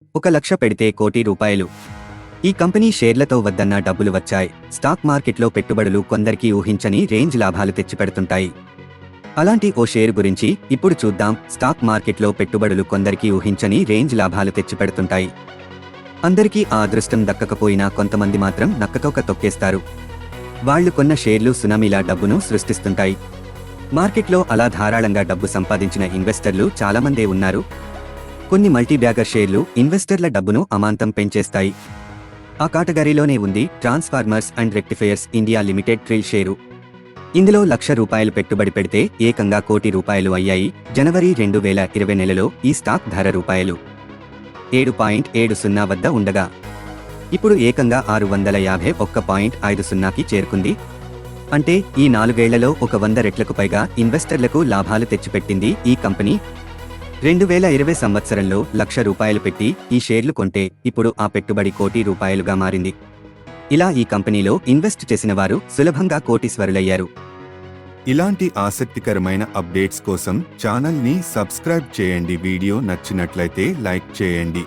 1,00,000 పెడితే ₹1,00,00,000. ఈ కంపెనీ షేర్లతో వద్దన్న డబ్బులు వచ్చాయి. స్టాక్ మార్కెట్లో పెట్టుబడులు కొందరికి ఊహించని రేంజ్ లాభాలు తెచ్చిపెడుతుంటాయి. అలాంటి ఓ షేరు గురించి ఇప్పుడు చూద్దాం. స్టాక్ మార్కెట్లో పెట్టుబడులు కొందరికి ఊహించని రేంజ్ లాభాలు తెచ్చిపెడుతుంటాయి. అందరికీ ఆ అదృష్టం దక్కకపోయినా కొంతమంది మాత్రం నక్కతోక తొక్కేస్తారు. వాళ్లు కొన్న షేర్లు సునామీలా డబ్బును సృష్టిస్తుంటాయి. మార్కెట్లో అలా ధారాళంగా డబ్బు సంపాదించిన ఇన్వెస్టర్లు చాలామందే ఉన్నారు. కొన్ని మల్టీబ్యాగర్ షేర్లు ఇన్వెస్టర్ల డబ్బును అమాంతం పెంచేస్తాయి. ఆ కేటగిరీలోనే ఉంది transformers and rectifiers India limited trill share. ఇందులో ₹1,00,000 పెట్టుబడి పెడితే ఏకంగా ₹1,00,00,000 అయ్యాయి. జనవరి 2020 నెలలో ఈ స్టాక్ ధర ₹7.70 వద్ద ఉండగా ఇప్పుడు ఏకంగా $651.50కి చేరుకుంది. అంటే ఈ 4 ఏళ్లలో 100 రెట్లకు పైగా ఇన్వెస్టర్లకు లాభాలు తెచ్చిపెట్టింది ఈ కంపెనీ. 2020 సంవత్సరంలో ₹1,00,000 పెట్టి ఈ షేర్లు కొంటే ఇప్పుడు ఆ పెట్టుబడి ₹1,00,00,000గా మారింది. ఇలా ఈ కంపెనీలో ఇన్వెస్ట్ చేసిన వారు సులభంగా కోటీశ్వరులయ్యారు. ఇలాంటి ఆసక్తికరమైన అప్డేట్స్ కోసం ఛానల్ని సబ్స్క్రైబ్ చేయండి. వీడియో నచ్చినట్లయితే లైక్ చేయండి.